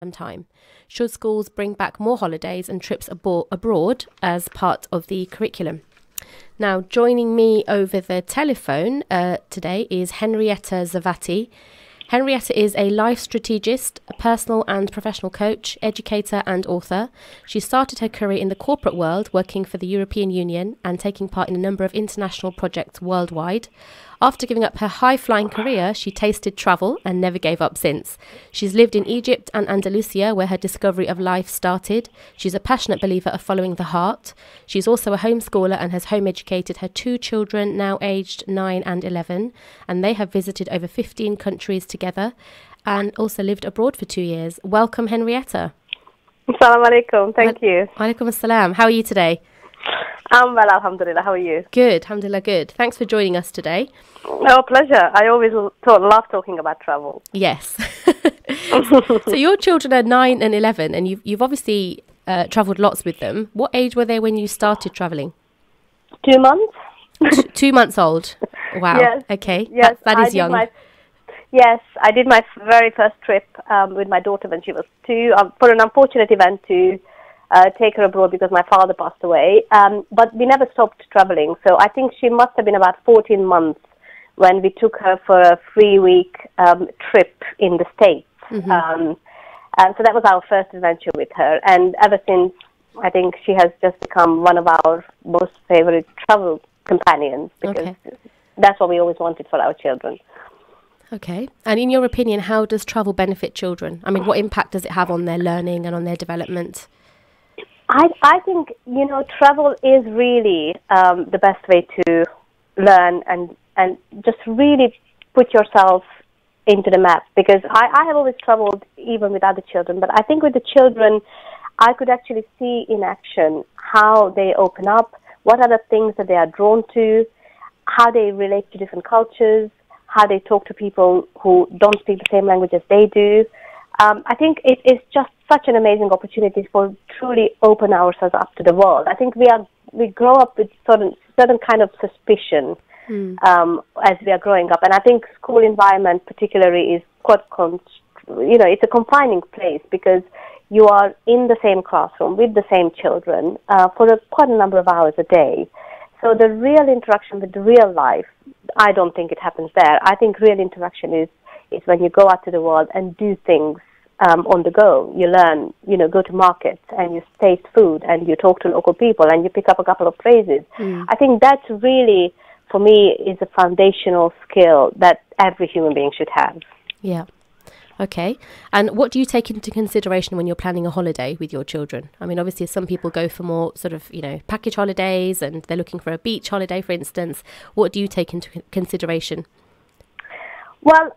time? Should schools bring back more holidays and trips abroad as part of the curriculum? Now, joining me over the telephone today is Henrietta Zavati. Henrietta is a life strategist, a personal and professional coach, educator and author. She started her career in the corporate world, working for the European Union and taking part in a number of international projects worldwide. After giving up her high-flying career, she tasted travel and never gave up since. She's lived in Egypt and Andalusia, where her discovery of life started. She's a passionate believer of following the heart. She's also a homeschooler and has home-educated her 2 children, now aged 9 and 11, and they have visited over 15 countries together and also lived abroad for 2 years. Welcome, Henrietta. Assalamu alaikum. Thank you. Alaikum assalam. How are you today? I'm well, alhamdulillah. How are you? Good, alhamdulillah, good. Thanks for joining us today. Oh, pleasure. I always love talking about travel. Yes. So your children are 9 and 11, and you've obviously travelled lots with them. What age were they when you started travelling? 2 months. 2 months old. Wow. Yes. Okay. Yes, that is young. Yes, I did my very first trip with my daughter when she was 2 for an unfortunate event to take her abroad because my father passed away. But we never stopped traveling. So I think she must have been about 14 months when we took her for a 3-week trip in the States. Mm-hmm. And so that was our first adventure with her. And ever since, I think she has just become one of our most favorite travel companions because that's what we always wanted for our children. Okay. And in your opinion, how does travel benefit children? I mean, what impact does it have on their learning and on their development? I think, travel is really the best way to learn and just really put yourself into the map. Because I have always traveled even with other children, but I think with the children, I could actually see in action how they open up, what are the things that they are drawn to, how they relate to different cultures, how they talk to people who don't speak the same language as they do. I think it is just such an amazing opportunity for truly open ourselves up to the world. I think we grow up with certain kind of suspicion as we are growing up, and I think school environment particularly is quite it's a confining place because you are in the same classroom with the same children for quite a number of hours a day. So the real interaction with the real life, I don't think it happens there. I think real interaction is when you go out to the world and do things on the go. You learn, go to markets and you taste food and you talk to local people and you pick up a couple of phrases. I think that's really, for me, is a foundational skill that every human being should have. Yeah. Okay. And what do you take into consideration when you're planning a holiday with your children? I mean, obviously, some people go for more sort of, package holidays and they're looking for a beach holiday, for instance. What do you take into consideration? Well,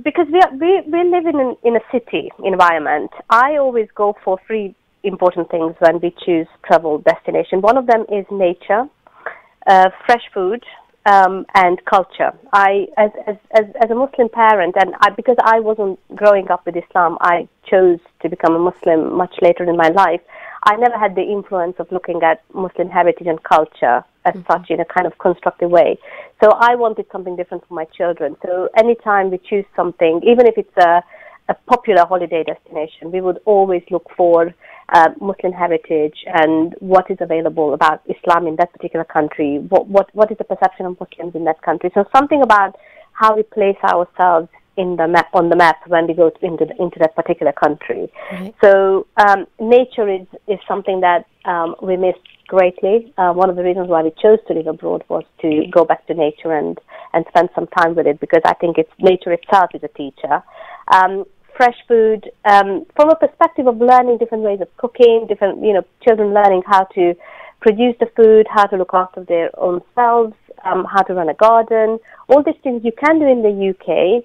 because we live in a city environment, I always go for 3 important things when we choose travel destination. One of them is nature, fresh food, and culture. As a Muslim parent, and because I wasn't growing up with Islam, I chose to become a Muslim much later in my life. I never had the influence of looking at Muslim heritage and culture as such in a kind of constructive way. So I wanted something different for my children. So anytime we choose something, even if it's a popular holiday destination, we would always look for Muslim heritage and what is available about Islam in that particular country. What is the perception of Muslims in that country? So something about how we place ourselves on the map when we go into that particular country. Right. So nature is something that we miss greatly. One of the reasons why we chose to live abroad was to go back to nature and spend some time with it, because I think nature itself is a teacher. Fresh food, from a perspective of learning different ways of cooking, children learning how to produce the food, how to look after their own selves, how to run a garden. All these things you can do in the UK.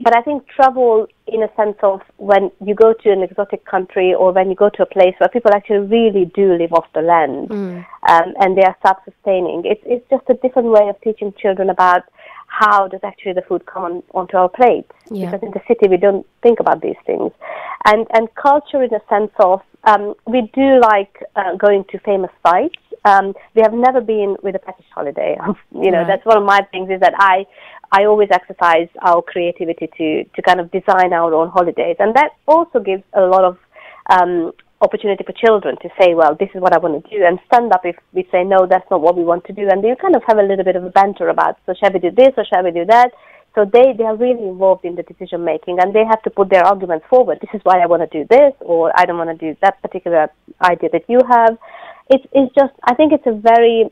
But I think travel, in a sense of when you go to an exotic country or when you go to a place where people actually really do live off the land and they are self-sustaining, it's just a different way of teaching children about how does actually the food come onto our plate. Yeah. Because in the city we don't think about these things. And culture in a sense of we do like going to famous sites, we have never been with a package holiday. Right. That's one of my things, is that I always exercise our creativity to kind of design our own holidays. And that also gives a lot of opportunity for children to say, well, this is what I want to do, and stand up if we say, no, that's not what we want to do. And they kind of have a little bit of a banter about, so shall we do this or shall we do that? So they are really involved in the decision making, and they have to put their arguments forward. This is why I want to do this, or I don't want to do that particular idea that you have. It's just, I think it's a very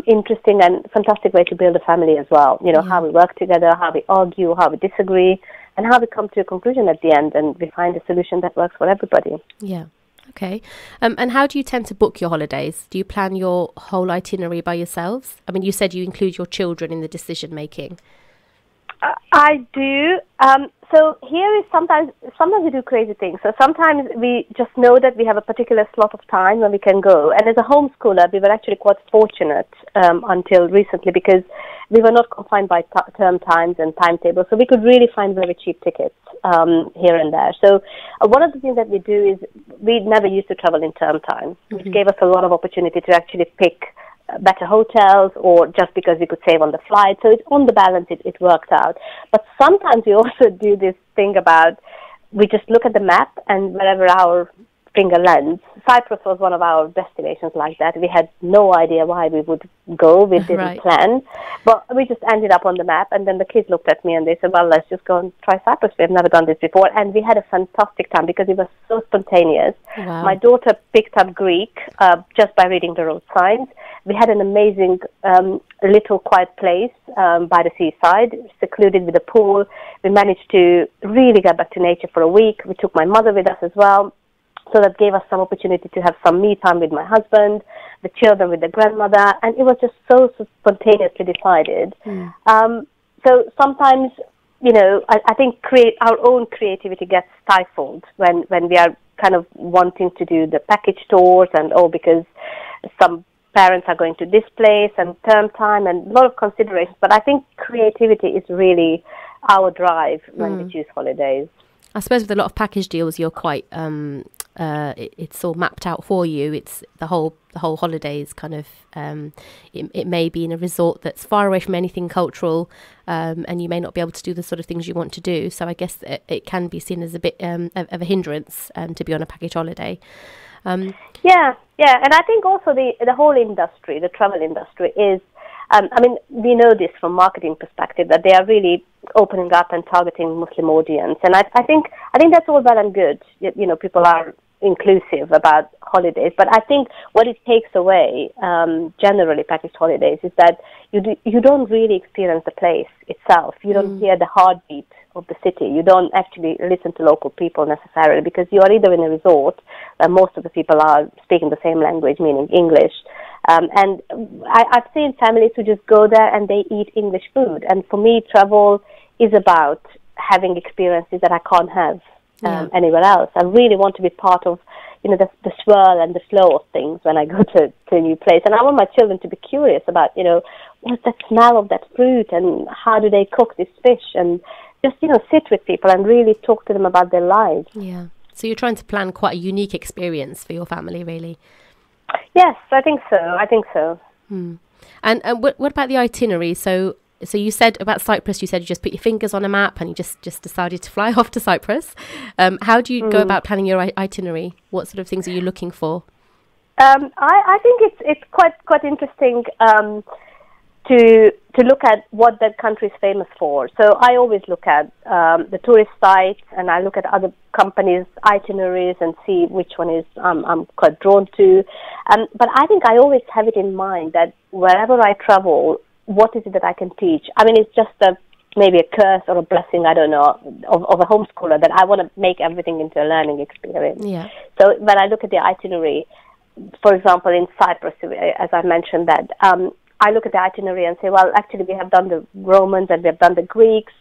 interesting and fantastic way to build a family as well. How we work together, how we argue, how we disagree, and how we come to a conclusion at the end, and we find a solution that works for everybody. Yeah. Okay. And how do you tend to book your holidays? Do you plan your whole itinerary by yourselves? I mean, you said you include your children in the decision making. I do. So here is sometimes we do crazy things. So sometimes we just know that we have a particular slot of time when we can go. And as a homeschooler, we were actually quite fortunate until recently, because we were not confined by term times and timetables. So we could really find very cheap tickets here and there. So one of the things that we do is we never used to travel in term time, which gave us a lot of opportunity to actually pick better hotels, or just because we could save on the flight. So it's on the balance, it worked out. But sometimes we also do this thing about, we just look at the map, and wherever our finger lands. Cyprus was one of our destinations like that. We had no idea why we would go. We didn't plan. But we just ended up on the map, and then the kids looked at me and they said, well, let's just go and try Cyprus. We've never done this before. And we had a fantastic time because it was so spontaneous. Wow. My daughter picked up Greek just by reading the road signs. We had an amazing little quiet place by the seaside, secluded with a pool. We managed to really get back to nature for a week. We took my mother with us as well. So that gave us some opportunity to have some me time with my husband, the children with the grandmother, and it was just so spontaneously decided. So sometimes, you know, I think our own creativity gets stifled when we are kind of wanting to do the package tours and because some parents are going to this place and term time and a lot of considerations. But I think creativity is really our drive when we choose holidays. I suppose with a lot of package deals, you're quite it's all mapped out for you. It's the whole holiday is kind of it may be in a resort that's far away from anything cultural, and you may not be able to do the sort of things you want to do. So I guess it can be seen as a bit of a hindrance to be on a package holiday. Yeah, and I think also the whole industry, the travel industry, is. I mean, we know this from marketing perspective that they are really opening up and targeting Muslim audience, and I think that's all well and good. You know, people are inclusive about holidays, but I think what it takes away, generally packaged holidays, is that you don't really experience the place itself. You don't hear the heartbeat of the city. You don't actually listen to local people necessarily, because you are either in a resort where most of the people are speaking the same language, meaning English. And I've seen families who just go there and they eat English food. And for me, travel is about having experiences that I can't have anywhere else. I really want to be part of, you know, the swirl and the flow of things when I go to a new place. And I want my children to be curious about, you know, what's that smell of that fruit and how do they cook this fish, and just, you know, sit with people and really talk to them about their lives. Yeah. So you're trying to plan quite a unique experience for your family, really. Yes, I think so. And what about the itinerary? So you said about Cyprus, you said you just put your fingers on a map and you just decided to fly off to Cyprus. How do you go about planning your itinerary? What sort of things are you looking for? I think it's quite interesting to look at what that country is famous for. So I always look at the tourist sites, and I look at other companies' itineraries and see which one is I'm quite drawn to. But I think I always have it in mind that wherever I travel, what is it that I can teach? I mean, it's just maybe a curse or a blessing, I don't know, of a homeschooler, that I want to make everything into a learning experience. Yeah. So when I look at the itinerary, for example, in Cyprus, as I mentioned that, I look at the itinerary and say, well, actually, we have done the Romans and we have done the Greeks.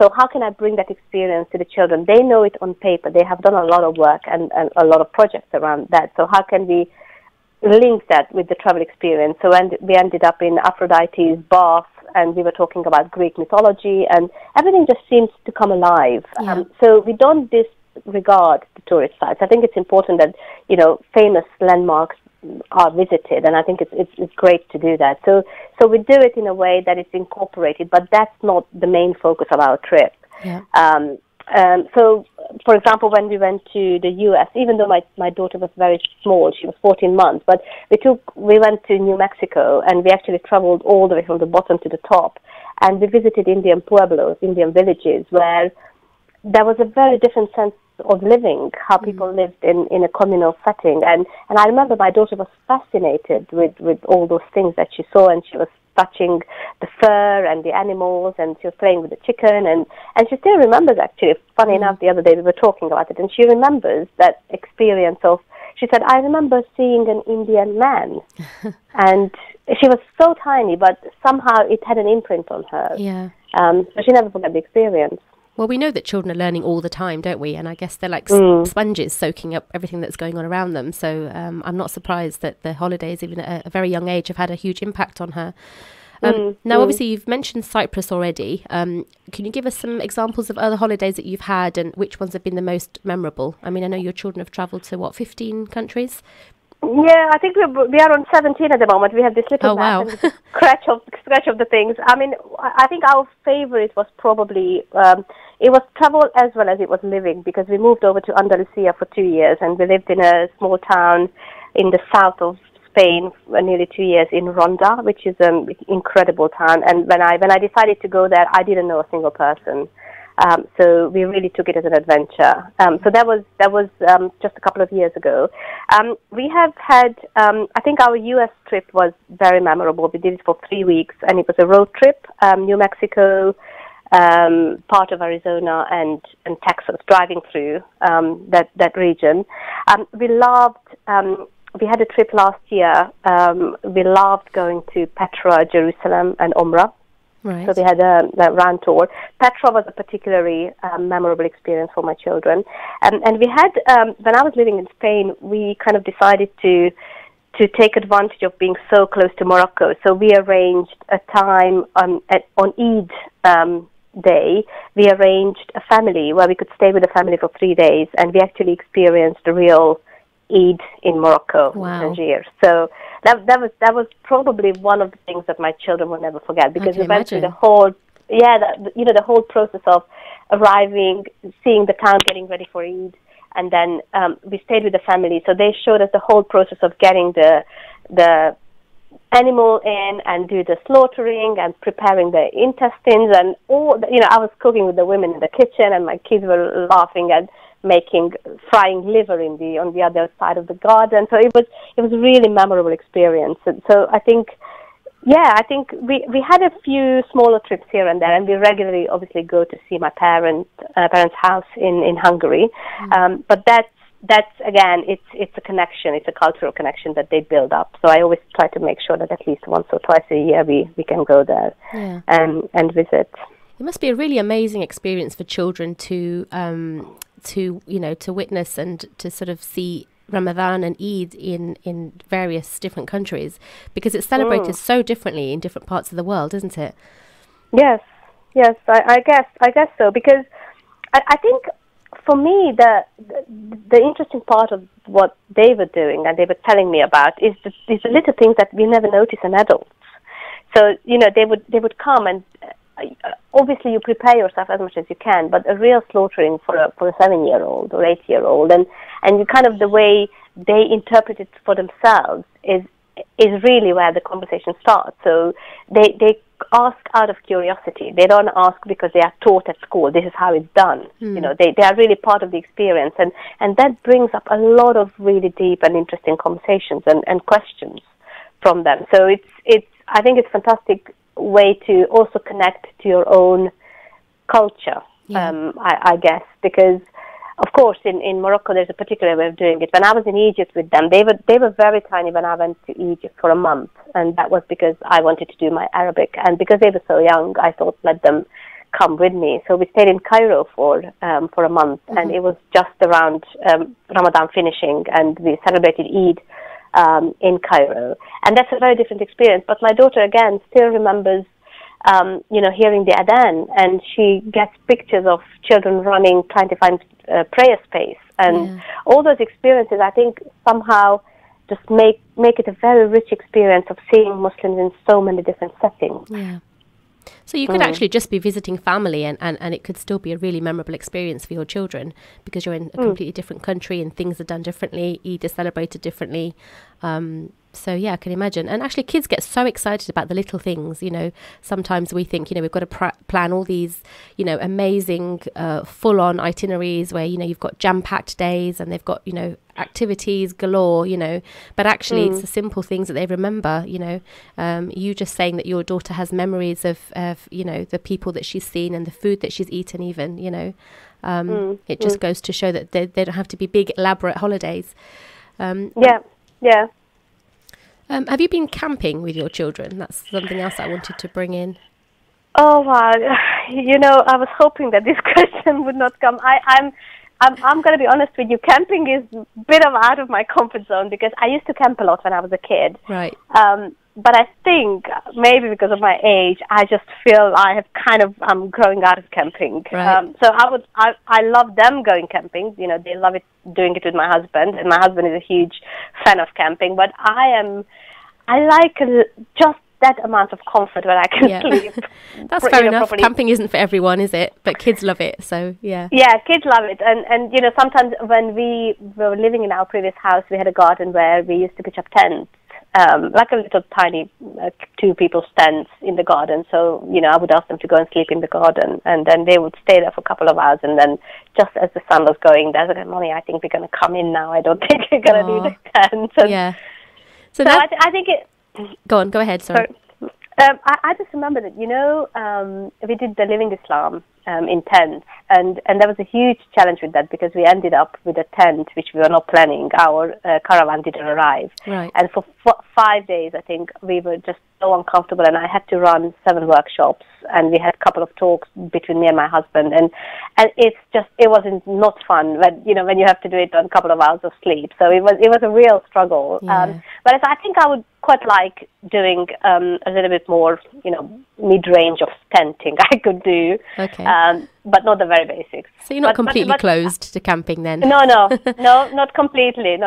So how can I bring that experience to the children? They know it on paper. They have done a lot of work and a lot of projects around that. So how can we link that with the travel experience? So we ended up in Aphrodite's bath, and we were talking about Greek mythology, and everything just seems to come alive. Yeah. So we don't disregard the tourist sites. I think it's important that, you know, famous landmarks are visited, and I think it's great to do that. So we do it in a way that it's incorporated, but that's not the main focus of our trip. Yeah. So, for example, when we went to the U.S., even though my daughter was very small, she was 14 months, but we went to New Mexico, and we actually traveled all the way from the bottom to the top, and we visited Indian pueblos, Indian villages, where there was a very different sense of living, how people lived in a communal setting. And I remember my daughter was fascinated with all those things that she saw, and she was touching the fur and the animals, and she was playing with the chicken, and she still remembers, actually. Funny enough, the other day we were talking about it, and she remembers that experience of, she said, I remember seeing an Indian man. And she was so tiny, but somehow it had an imprint on her. Yeah. So she never forgot the experience. Well, we know that children are learning all the time, don't we? And I guess they're like sponges soaking up everything that's going on around them. So I'm not surprised that the holidays, even at a very young age, have had a huge impact on her. Now, obviously, you've mentioned Cyprus already. Can you give us some examples of other holidays that you've had, and which ones have been the most memorable? I mean, I know your children have travelled to, 15 countries? Yeah, I think we are on 17 at the moment. We have this little map and this scratch of the things. I mean, I think our favorite was probably, it was travel as well as it was living, because we moved over to Andalusia for 2 years, and we lived in a small town in the south of Spain for nearly 2 years in Ronda, which is an incredible town. And when I decided to go there, I didn't know a single person. So we really took it as an adventure. So that was just a couple of years ago. We have had, I think our U.S. trip was very memorable. We did it for 3 weeks, and it was a road trip, New Mexico, part of Arizona, and Texas, driving through that region. We loved. We had a trip last year. We loved going to Petra, Jerusalem, and Umrah. Right. So we had a round tour. Petra was a particularly memorable experience for my children. And we had, when I was living in Spain, we kind of decided to take advantage of being so close to Morocco. So we arranged a time on Eid day. We arranged a family where we could stay with the family for 3 days, and we actually experienced a real Eid in Morocco, Tangier. So that was probably one of the things that my children will never forget, because we went through the whole the whole process of arriving, seeing the town, getting ready for Eid, and then we stayed with the family. So they showed us the whole process of getting the animal in and do the slaughtering and preparing the intestines and all. I was cooking with the women in the kitchen, and my kids were laughing at frying liver on the other side of the garden. So it was a really memorable experience. And so I think we had a few smaller trips here and there, and we regularly obviously go to see my parents' house in Hungary. But that's again, it's a connection, it's a cultural connection that they build up. So I always try to make sure that at least once or twice a year we can go there and visit. It must be a really amazing experience for children to witness and to sort of see Ramadan and Eid in various different countries, because it's celebrated so differently in different parts of the world, isn't it? Yes, I guess so, because I think for me the interesting part of what they were doing and they were telling me about is the little things that we never notice in adults. So they would come, and obviously you prepare yourself as much as you can, but a real slaughtering for a 7-year-old or 8-year-old, and you kind of, the way they interpret it for themselves is really where the conversation starts. So they ask out of curiosity. They don't ask because they are taught at school this is how it's done. They are really part of the experience, and that brings up a lot of really deep and interesting conversations and questions from them. So it's I think it's fantastic way to also connect to your own culture, I guess, because of course in Morocco there's a particular way of doing it. When I was in Egypt with them, they were very tiny when I went to Egypt for a month, and that was because I wanted to do my Arabic, and because they were so young, I thought let them come with me. So we stayed in Cairo for a month, and it was just around Ramadan finishing, and we celebrated Eid in Cairo, and that's a very different experience. But my daughter again still remembers hearing the adhan, and she gets pictures of children running trying to find prayer space, and all those experiences I think somehow just make it a very rich experience of seeing Muslims in so many different settings. Yeah. So you could actually just be visiting family and it could still be a really memorable experience for your children because you're in a completely different country and things are done differently, Eid is celebrated differently. So yeah, I can imagine. And actually kids get so excited about the little things, you know. Sometimes we think, you know, we've got to plan all these, you know, amazing full-on itineraries where, you know, you've got jam-packed days and they've got, you know, activities galore, you know, but actually it's the simple things that they remember, you know. You just saying that your daughter has memories of you know, the people that she's seen and the food that she's eaten even, you know. It just goes to show that they don't have to be big elaborate holidays. Yeah. Have you been camping with your children? That's something else I wanted to bring in. Oh wow! You know, I was hoping that this question would not come. I'm going to be honest with you. Camping is a bit out of my comfort zone because I used to camp a lot when I was a kid. Right. But I think maybe because of my age, I just feel I'm growing out of camping. Right. So I love them going camping. You know, they love it doing it with my husband, and my husband is a huge fan of camping. But I like just that amount of comfort where I can sleep. That's fair enough. Properly. Camping isn't for everyone, is it? But kids love it, so yeah. Yeah, kids love it. And you know, sometimes when we were living in our previous house, we had a garden where we used to pitch up tents, like a little tiny 2 people's tents in the garden. So, you know, I would ask them to go and sleep in the garden, and then they would stay there for a couple of hours, and then just as the sun was going, they're like, Mommy, I think we're going to come in now. I don't think we're going to do the tent. And yeah. So I think it... Go ahead, sorry. I just remember that, you know, we did the Living Islam in tents, and there was a huge challenge with that because we ended up with a tent which we were not planning. Our caravan didn't arrive. Right. And for 5 days, I think, we were just so uncomfortable, and I had to run 7 workshops, and we had a couple of talks between me and my husband, and it wasn't not fun when you have to do it on a couple of hours of sleep. So it was a real struggle. Yeah. But I think I would quite like doing a little bit more, you know, mid-range of tenting I could do. Okay. But not the very basics. So you're not completely closed to camping then? No, not completely.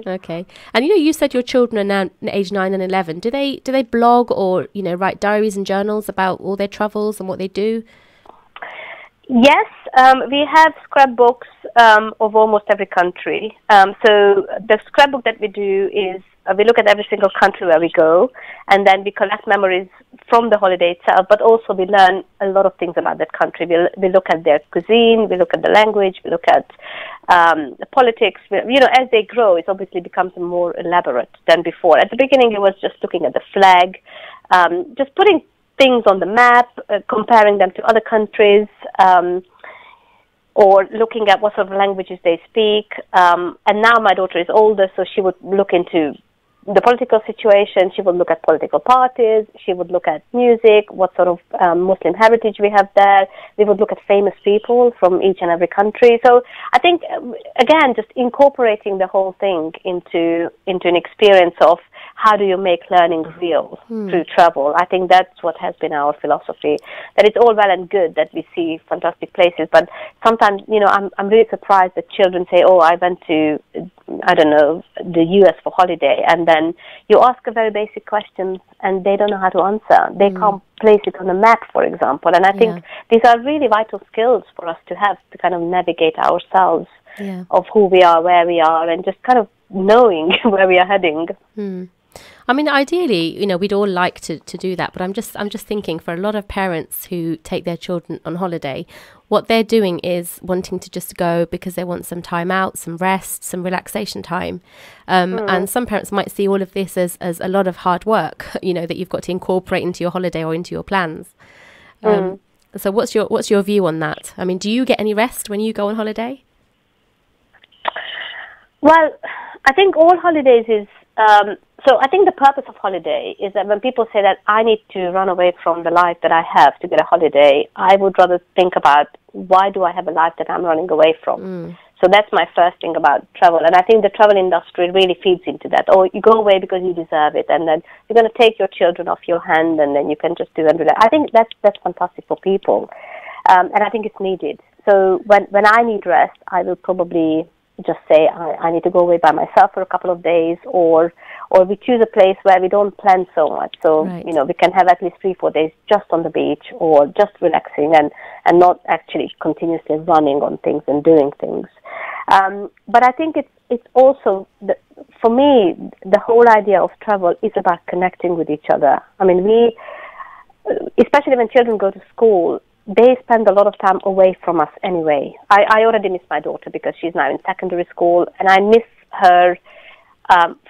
Okay. And you know, you said your children are now age 9 and 11. Do they blog or, you know, write diaries and journals about all their travels and what they do? Yes, we have scrapbooks of almost every country. So the scrapbook that we do is we look at every single country where we go, and then we collect memories from the holiday itself, but also we learn a lot of things about that country. We look at their cuisine, we look at the language, we look at the politics. You know, as they grow, it obviously becomes more elaborate than before. At the beginning, it was just looking at the flag, just putting things on the map, comparing them to other countries, or looking at what sort of languages they speak. And now my daughter is older, so she would look into the political situation. She would look at political parties. She would look at music, what sort of Muslim heritage we have there. We would look at famous people from each and every country. So I think, again, just incorporating the whole thing into an experience of how do you make learning real through travel. I think that's what has been our philosophy, that it's all well and good that we see fantastic places, but sometimes, you know, I'm really surprised that children say, oh, I went to, I don't know, the US for holiday, and then you ask a very basic question and they don't know how to answer. They can't place it on a map, for example. And I think these are really vital skills for us to have to kind of navigate ourselves of who we are, where we are, and just kind of knowing where we are heading. I mean, ideally, you know, we'd all like to do that, but I'm just thinking for a lot of parents who take their children on holiday, what they're doing is wanting to just go because they want some time out, some rest, some relaxation time. And some parents might see all of this as a lot of hard work, you know, that you've got to incorporate into your holiday or into your plans. So what's your view on that? I mean, do you get any rest when you go on holiday? Well, I think all holidays is... So I think the purpose of holiday is that when people say that I need to run away from the life that I have to get a holiday, I would rather think about why do I have a life that I'm running away from. So that's my first thing about travel. And I think the travel industry really feeds into that. Oh, you go away because you deserve it, and then you're going to take your children off your hand, and then you can just do and relax. I think that's fantastic for people. And I think it's needed. So when I need rest, I will probably just say, I need to go away by myself for a couple of days, or we choose a place where we don't plan so much. So, Right. we can have at least 3-4 days just on the beach or just relaxing and not actually continuously running on things and doing things. But I think it's also, for me, the whole idea of travel is about connecting with each other. I mean, especially when children go to school, they spend a lot of time away from us anyway. I already miss my daughter because she's now in secondary school, and I miss her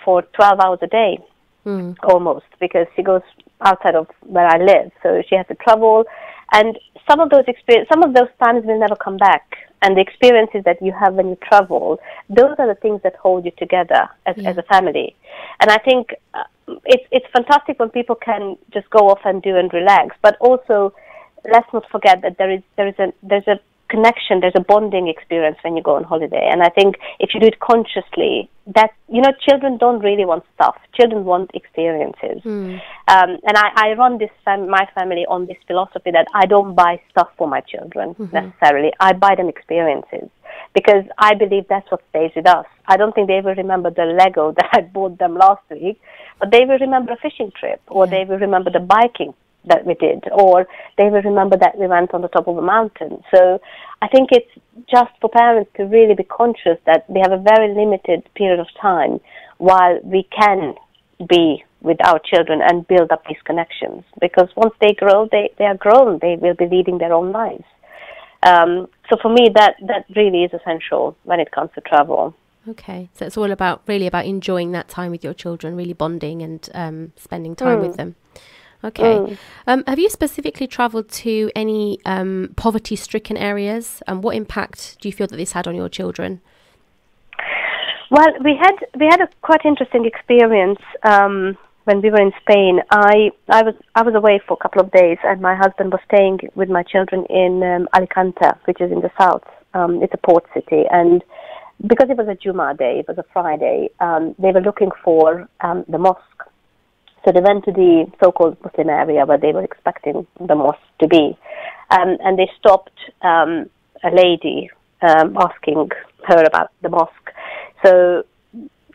for 12 hours a day, almost, because she goes outside of where I live, so she has to travel, and some of those times will never come back. And the experiences that you have when you travel, those are the things that hold you together as a family. And I think it's fantastic when people can just go off and do and relax, but also let's not forget that there's a connection, there's a bonding experience when you go on holiday. And I think if you do it consciously, that, children don't really want stuff. Children want experiences. And I run my family on this philosophy that I don't buy stuff for my children necessarily. I buy them experiences, because I believe that's what stays with us. I don't think they will remember the Lego that I bought them last week, but they will remember a fishing trip, or they will remember the biking that we did, or they will remember that we went on the top of a mountain. So I think it's just for parents to really be conscious that we have a very limited period of time while we can be with our children and build up these connections, because once they grow, they are grown, they will be leading their own lives. So for me, that really is essential when it comes to travel. Okay, so it's all about enjoying that time with your children, really bonding and spending time with them. Okay. Have you specifically travelled to any poverty-stricken areas? And what impact do you feel that this had on your children? Well, we had a quite interesting experience when we were in Spain. I was away for a couple of days, and my husband was staying with my children in Alicante, which is in the south. It's a port city, and because it was a Jummah day, it was a Friday, they were looking for the mosque. So they went to the so-called Muslim area where they were expecting the mosque to be. And they stopped a lady asking her about the mosque. So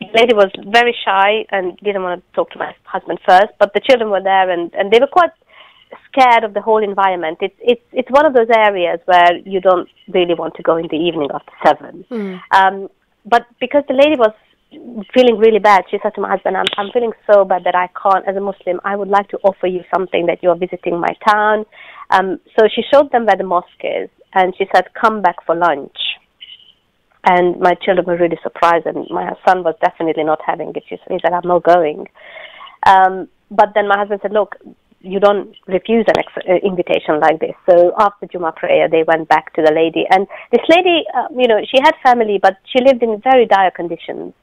the lady was very shy and didn't want to talk to my husband first, but the children were there, and they were quite scared of the whole environment. It's one of those areas where you don't really want to go in the evening after 7. But because the lady was feeling really bad, she said to my husband, I'm feeling so bad that I can't, as a Muslim, I would like to offer you something, that you are visiting my town. So she showed them where the mosque is, and she said, come back for lunch. And my children were really surprised, and my son was definitely not having it. He said, I'm not going. But then my husband said, look, you don't refuse an invitation like this. So after Jummah prayer, they went back to the lady. And this lady, she had family, but she lived in very dire conditions.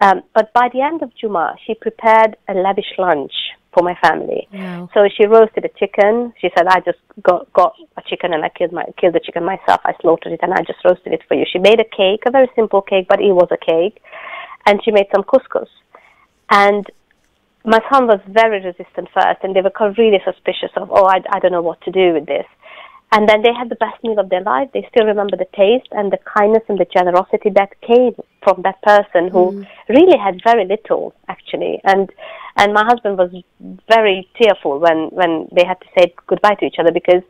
But by the end of Jummah, she prepared a lavish lunch for my family. Wow. So she roasted a chicken. She said, I just got a chicken, and I killed the chicken myself. I slaughtered it, and I just roasted it for you. She made a cake, a very simple cake, but it was a cake. And she made some couscous. And my son was very resistant first, and they were really suspicious of, I don't know what to do with this. And then they had the best meal of their life. They still remember the taste and the kindness and the generosity that came from that person who really had very little, actually. And my husband was very tearful when they had to say goodbye to each other, because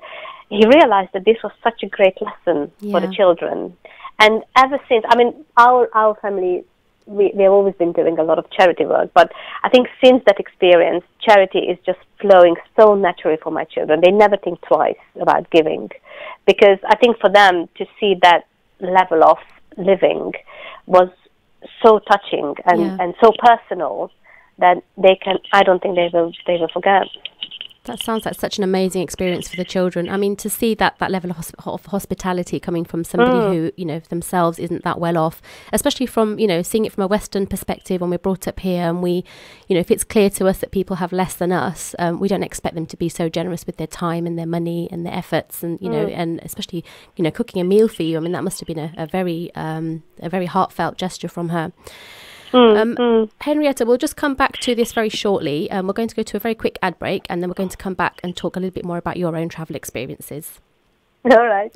he realized that this was such a great lesson for the children. And ever since, I mean, our family, we've always been doing a lot of charity work, but I think since that experience, charity is just flowing so naturally for my children. They never think twice about giving, because I think for them to see that level of living was so touching and so personal that I don't think they will forget. That sounds like such an amazing experience for the children. I mean, to see that level of hospitality coming from somebody who, themselves isn't that well off, especially from, seeing it from a Western perspective when we're brought up here, and we, if it's clear to us that people have less than us, we don't expect them to be so generous with their time and their money and their efforts, and, and especially, cooking a meal for you. I mean, that must have been a very heartfelt gesture from her. Henrietta, we'll just come back to this very shortly. We're going to go to a very quick ad break, and then we're going to come back and talk a little bit more about your own travel experiences. All right.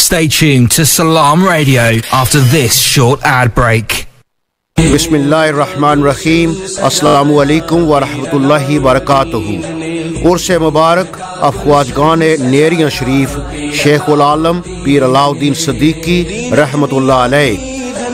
Stay tuned to Salaam Radio after this short ad break. Bismillahirrahmanirrahim. Assalamu alaikum wa rahmatullahi wa barakatuhu. Urse Mubarak of Khwajgan Neriyan Sharif, Sheikhul Alam Pir Alauddin Siddiqui Rahmatullah alayh,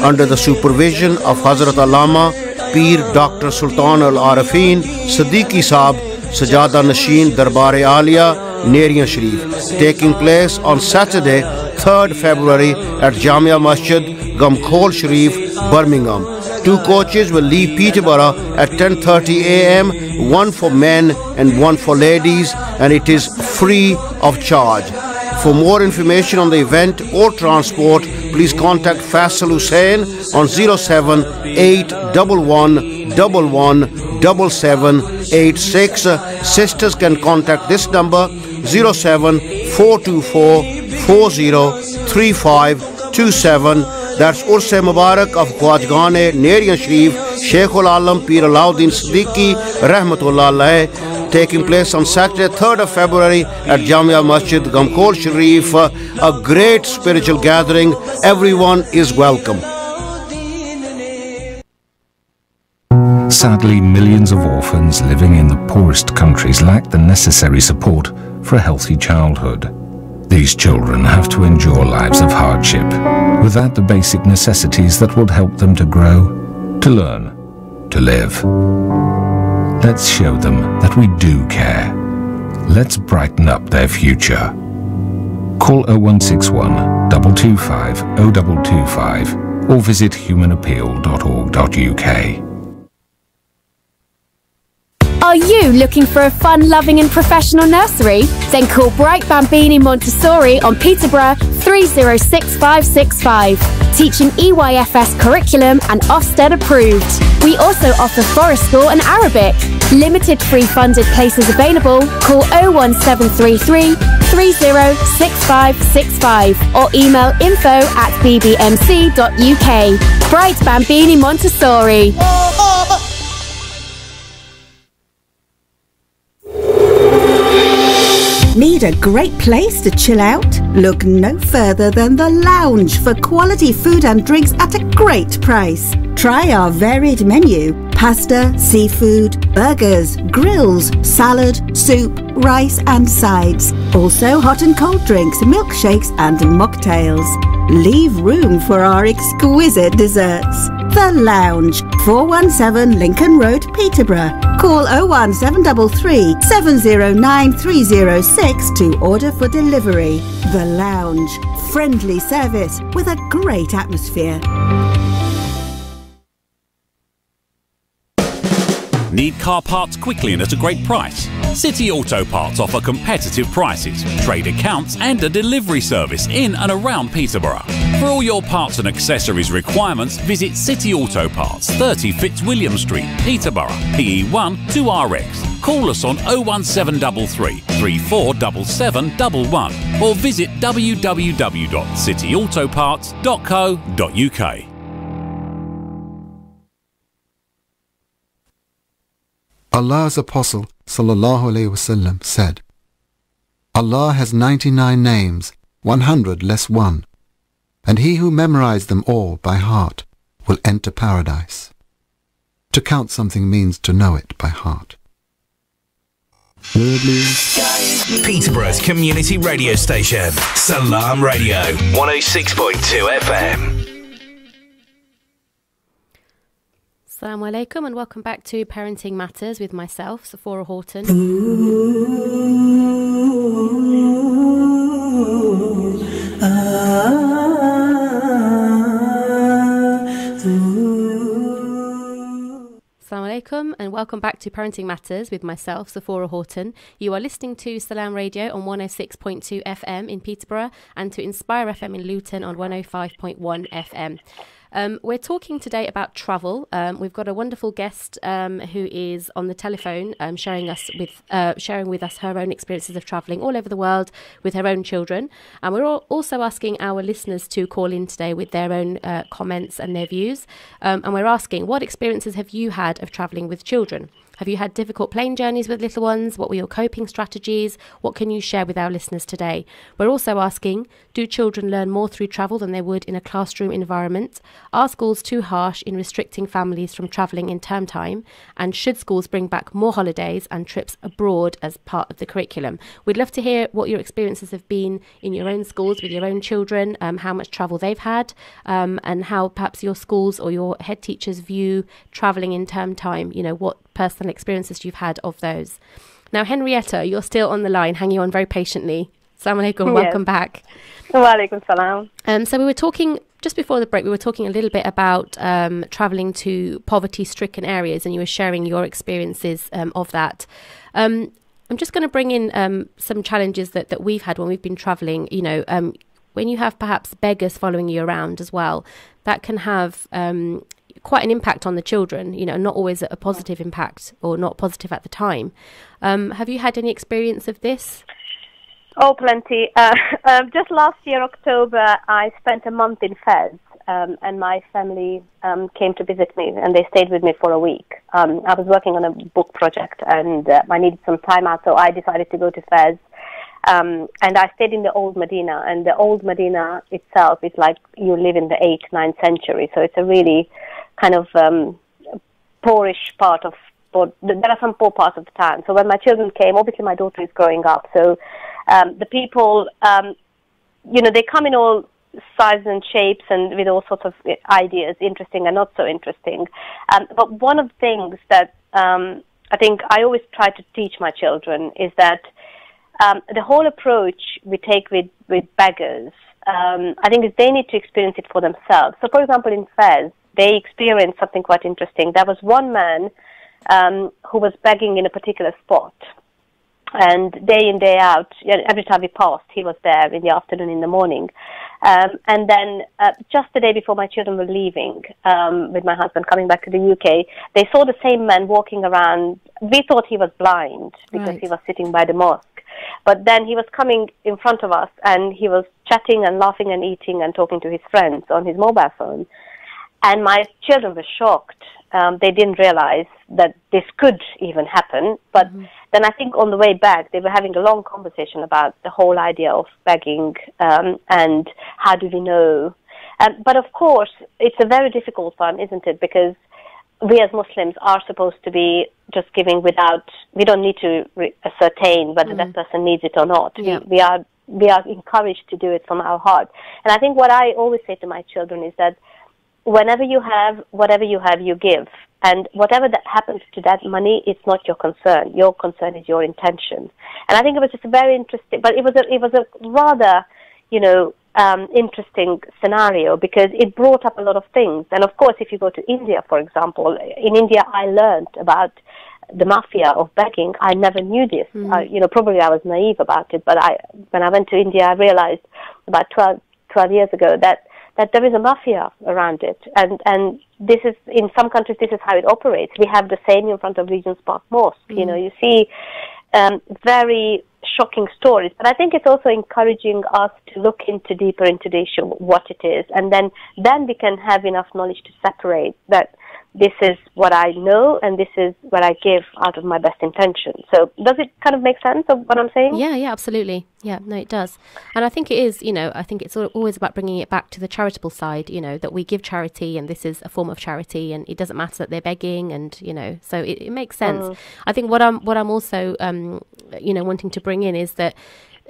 under the supervision of Hazrat Allama Pir Dr. Sultan Al Arifin Siddiqui Sahab, Sajada Nasheen Darbare Aliya Neriyan Sharif, taking place on Saturday 3rd February at Jamia Masjid Gamkhol Sharif, Birmingham. 2 coaches will leave Peterborough at 10:30 a.m., one for men and one for ladies, and it is free of charge. For more information on the event or transport, please contact Faisal Hussain on 07811117786. Sisters can contact this number 07424403527. That's Urse Mubarak of Khwajgan Neriyan Sharif, Sheikhul Alam Pir Alauddin Siddiqui Rahmatullah alayh, taking place on Saturday 3rd of February at Jamia Masjid Gamkhol Sharif. A great spiritual gathering. Everyone is welcome. Sadly, millions of orphans living in the poorest countries lack the necessary support for a healthy childhood. These children have to endure lives of hardship without the basic necessities that would help them to grow, to learn, to live. Let's show them that we do care. Let's brighten up their future. Call 0161 225 0225 or visit humanappeal.org.uk. Are you looking for a fun, loving and professional nursery? Then call Bright Bambini Montessori on Peterborough 306565. Teaching EYFS curriculum and Ofsted approved. We also offer Forest School and Arabic. Limited free funded places available. Call 01733 306565 or email info@bbmc.uk. Bright Bambini Montessori. Need a great place to chill out? Look no further than The Lounge for quality food and drinks at a great price. Try our varied menu: pasta, seafood, burgers, grills, salad, soup, rice and sides. Also hot and cold drinks, milkshakes and mocktails. Leave room for our exquisite desserts. The Lounge, 417 Lincoln Road, Peterborough. Call 01733 709 306 to order for delivery. The Lounge, friendly service with a great atmosphere. Need car parts quickly and at a great price? City Auto Parts offer competitive prices, trade accounts and a delivery service in and around Peterborough. For all your parts and accessories requirements, visit City Auto Parts, 30 Fitzwilliam Street, Peterborough, PE1 2RX. Call us on 01733 347711 or visit www.cityautoparts.co.uk. Allah's Apostle sallallahu alaihi wasallam said, Allah has 99 names, 100 less one, and he who memorized them all by heart will enter paradise. To count something means to know it by heart. Peterborough's community radio station, Salaam Radio, 106.2 FM. Assalamu alaikum and welcome back to Parenting Matters with myself, Sephora Horton. Assalamu alaikum and welcome back to Parenting Matters with myself, Sephora Horton. You are listening to Salaam Radio on 106.2 FM in Peterborough and to Inspire FM in Luton on 105.1 FM. We're talking today about travel. We've got a wonderful guest who is on the telephone sharing with us her own experiences of travelling all over the world with her own children. And we're also asking our listeners to call in today with their own comments and their views. And we're asking, what experiences have you had of travelling with children? Have you had difficult plane journeys with little ones? What were your coping strategies? What can you share with our listeners today? We're also asking, do children learn more through travel than they would in a classroom environment? Are schools too harsh in restricting families from travelling in term time? And should schools bring back more holidays and trips abroad as part of the curriculum? We'd love to hear what your experiences have been in your own schools with your own children, how much travel they've had, and how perhaps your schools or your head teachers view travelling in term time, what personal experiences you've had of those. Now, Henrietta, you're still on the line, hanging on very patiently. Assalamu alaikum, Yes. welcome back. Wa alaikum salam. So we were talking, just before the break, we were talking a little bit about travelling to poverty-stricken areas, and you were sharing your experiences of that. I'm just going to bring in some challenges that we've had when we've been travelling. When you have perhaps beggars following you around as well, that can have quite an impact on the children, not always a positive impact, or not positive at the time. Have you had any experience of this? Oh, plenty. Just last year, October, I spent a month in Fez, and my family came to visit me, and they stayed with me for a week. I was working on a book project, and I needed some time out, so I decided to go to Fez. And I stayed in the old Medina, and the old Medina itself is like you live in the 8th, 9th century, so it's a really kind of poorish part of, there are some poor parts of the town. So when my children came, obviously my daughter is growing up, so the people, they come in all sizes and shapes and with all sorts of ideas, interesting and not so interesting. But one of the things that I think I always try to teach my children is that the whole approach we take with beggars, I think is they need to experience it for themselves. So, for example, in Fez, they experienced something quite interesting. There was one man who was begging in a particular spot, and day in, day out, every time we passed, he was there in the afternoon, in the morning. And then just the day before my children were leaving with my husband, coming back to the UK, they saw the same man walking around. We thought he was blind because he was sitting by the mosque. But then he was coming in front of us, and he was chatting and laughing and eating and talking to his friends on his mobile phone. And my children were shocked. They didn't realize that this could even happen. But then I think on the way back, they were having a long conversation about the whole idea of begging and how do we know. But of course, it's a very difficult one, isn't it? Because we as Muslims are supposed to be just giving without, we don't need to ascertain whether that person needs it or not. Yeah. We are encouraged to do it from our heart. And I think what I always say to my children is that whenever you have, whatever you have, you give. And whatever that happens to that money, it's not your concern. Your concern is your intention. And I think it was just a very interesting, but it was a rather, interesting scenario, because it brought up a lot of things. And of course, if you go to India, for example, in India, I learned about the mafia of begging. I never knew this. Probably I was naive about it, but when I went to India, I realized about 12 years ago that there is a mafia around it. And this is, in some countries, this is how it operates. We have the same in front of Regent's Park Mosque. You see very shocking stories. But I think it's also encouraging us to look deeper into the issue, what it is. And then we can have enough knowledge to separate that this is what I know and this is what I give out of my best intention. So does it kind of make sense of what I'm saying? Yeah, absolutely. Yeah, no, it does. And I think it is, I think it's always about bringing it back to the charitable side, that we give charity and this is a form of charity, and it doesn't matter that they're begging, and, so it makes sense. I think what I'm also, wanting to bring in is that,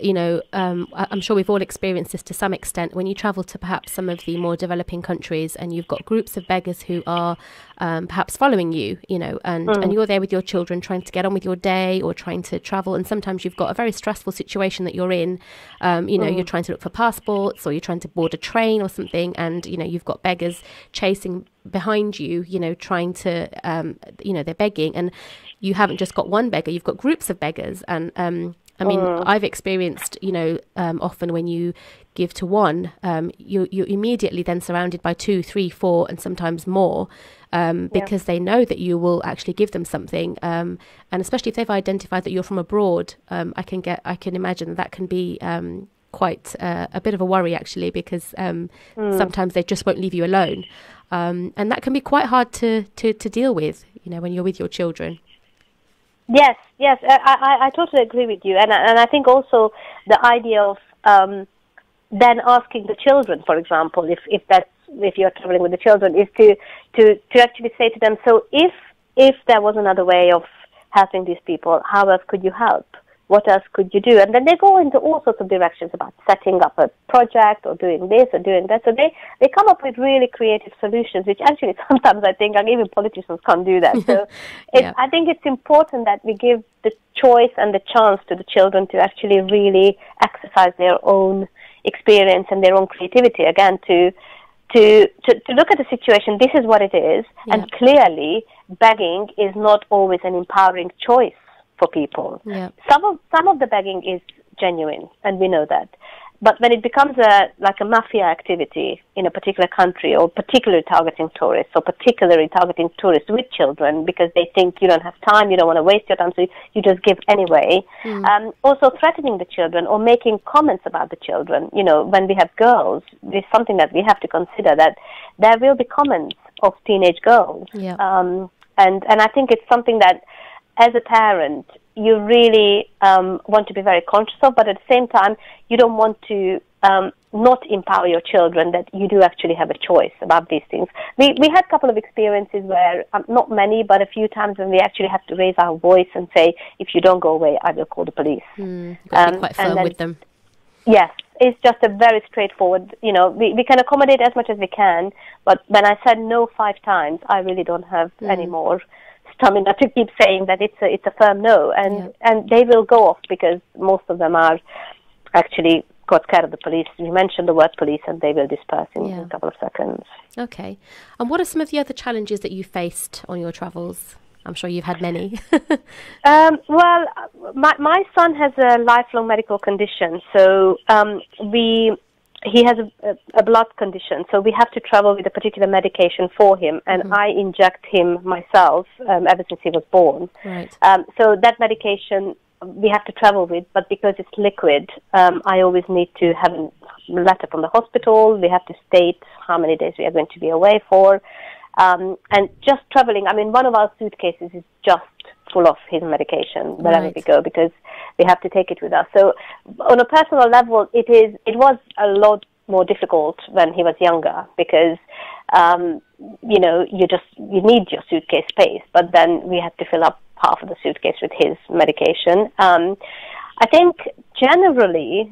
I'm sure we've all experienced this to some extent when you travel to perhaps some of the more developing countries and you've got groups of beggars who are perhaps following you, and you're there with your children trying to get on with your day or trying to travel, and sometimes you've got a very stressful situation that you're in, you're trying to look for passports, or you're trying to board a train or something, and you've got beggars chasing behind you, trying to they're begging, and you haven't just got one beggar, you've got groups of beggars. And I've experienced, often when you give to one, you're immediately then surrounded by 2, 3, 4, and sometimes more, because they know that you will actually give them something. And especially if they've identified that you're from abroad, I can imagine that can be quite a bit of a worry, actually, because sometimes they just won't leave you alone. And that can be quite hard to deal with, when you're with your children. Yes, yes, I totally agree with you, and I think also the idea of then asking the children, for example, if you're traveling with the children, is to actually say to them, so if there was another way of helping these people, how else could you help? What else could you do? And then they go into all sorts of directions about setting up a project or doing this or doing that. So they come up with really creative solutions, which actually sometimes I think even politicians can't do that. So I think it's important that we give the choice and the chance to the children to actually really exercise their own experience and their own creativity, again, to look at the situation. This is what it is, and clearly begging is not always an empowering choice for people. Some of the begging is genuine, and we know that. But when it becomes like a mafia activity in a particular country, or particularly targeting tourists, or particularly targeting tourists with children because they think you don't have time, you don't want to waste your time, so you just give anyway. Also threatening the children or making comments about the children. You know, when we have girls, there's something that we have to consider, that there will be comments of teenage girls. And I think it's something that, as a parent, you really want to be very conscious of, but at the same time, you don't want to not empower your children, that you do actually have a choice about these things. We had a couple of experiences where, not many, but a few times when we actually have to raise our voice and say, if you don't go away, I will call the police. You've got to be quite firm with them. Yes, it's just a very straightforward, you know, we can accommodate as much as we can, but when I said no 5 times, I really don't have any more stamina to keep saying that it's a firm no, and they will go off, because most of them are actually got scared of the police. You mentioned the word police, and they will disperse in a couple of seconds. Okay. And what are some of the other challenges that you faced on your travels? I'm sure you've had many. Well, my son has a lifelong medical condition, so he has a blood condition, so we have to travel with a particular medication for him, and I inject him myself ever since he was born. Right. So that medication we have to travel with, but because it's liquid, I always need to have a letter from the hospital. We have to state how many days we are going to be away for. And just traveling, I mean, one of our suitcases is just full of his medication wherever we go, because we have to take it with us. So on a personal level, it was a lot more difficult when he was younger, because you know, you need your suitcase space, but then we had to fill up half of the suitcase with his medication. I think generally,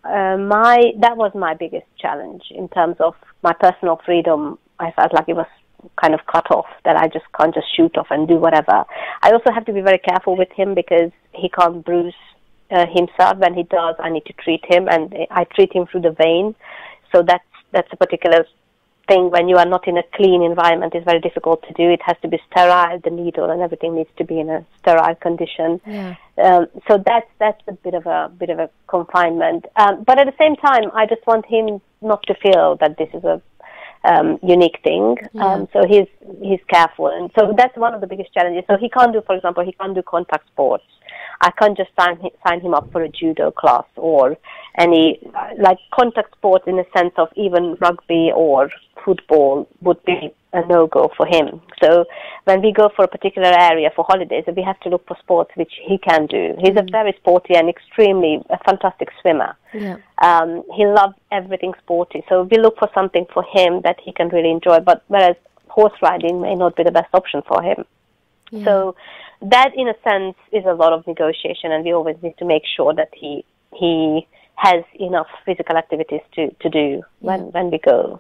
that was my biggest challenge in terms of my personal freedom. I felt like it was kind of cut off, that I just can't just shoot off and do whatever. I also have to be very careful with him, because he can't bruise himself. When he does, I need to treat him, and I treat him through the vein. So that's a particular thing. When you are not in a clean environment, it's very difficult to do. It has to be sterile. The needle and everything needs to be in a sterile condition. So that's a bit of a confinement. But at the same time, I just want him not to feel that this is a unique thing. So he's careful, and so that's one of the biggest challenges. So he can't do, for example, contact sports. I can't just sign him up for a judo class or any like contact sports, in the sense of even rugby or football would be a no-go for him. So when we go for a particular area for holidays, we have to look for sports which he can do. He's a very sporty and a fantastic swimmer. He loves everything sporty. So we look for something for him that he can really enjoy, but whereas horse riding may not be the best option for him. So that, in a sense, is a lot of negotiation, and we always need to make sure that he has enough physical activities to do when we go.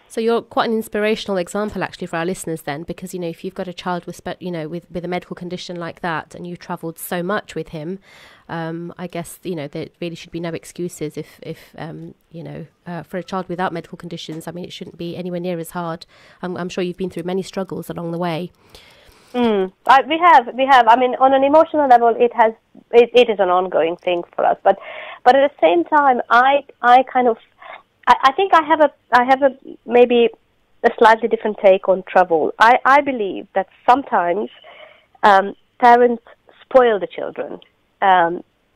So you're quite an inspirational example, actually, for our listeners then, because, you know, if you've got a child with a medical condition like that, and you've travelled so much with him, I guess, you know, there really should be no excuses if you know, for a child without medical conditions. I mean, it shouldn't be anywhere near as hard. I'm sure you've been through many struggles along the way. We have. I mean, on an emotional level, it is an ongoing thing for us. But at the same time, I think I have a maybe a slightly different take on travel. I believe that sometimes parents spoil the children.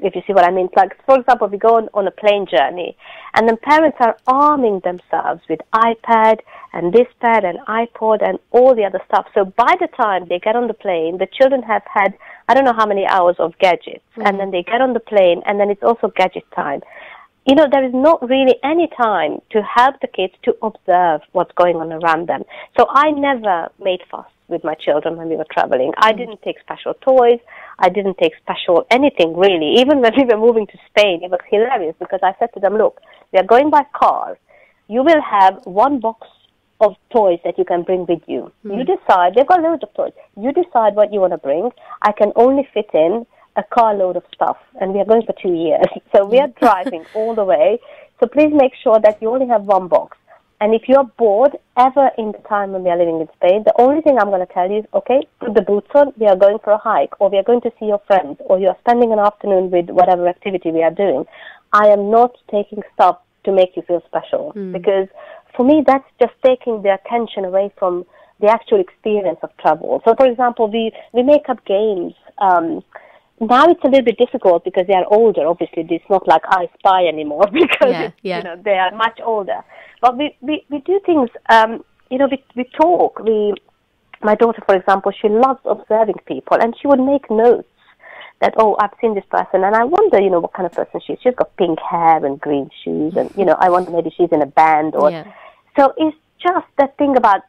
if you see what I mean. It's like, for example, we go on a plane journey, and then parents are arming themselves with iPad and this pad and iPod and all the other stuff. So by the time they get on the plane, the children have had, I don't know how many hours of gadgets, and then they get on the plane, and then it's also gadget time. You know, there is not really any time to help the kids to observe what's going on around them. So I never made fuss with my children when we were traveling. I didn't take special toys. I didn't take special anything, really. Even when we were moving to Spain, it was hilarious because I said to them, look, we are going by car. You will have one box of toys that you can bring with you. You decide. They've got loads of toys. You decide what you want to bring. I can only fit in a carload of stuff, and we are going for 2 years. So we are driving all the way. So please make sure that you only have one box. And if you're bored ever in the time when we are living in Spain, the only thing I'm going to tell you is, okay, put the boots on, we are going for a hike, or we are going to see your friends, or you are spending an afternoon with whatever activity we are doing. I am not taking stuff to make you feel special, because for me, that's just taking the attention away from the actual experience of travel. So, for example, we make up games. Now it's a little bit difficult because they are older. Obviously, it's not like I Spy anymore because you know, they are much older. But we do things. You know, we talk. My daughter, for example, she loves observing people, and she would make notes that, oh, I've seen this person, and I wonder, you know, what kind of person she is. She's got pink hair and green shoes, and you know, I wonder maybe she's in a band or. So it's just that thing about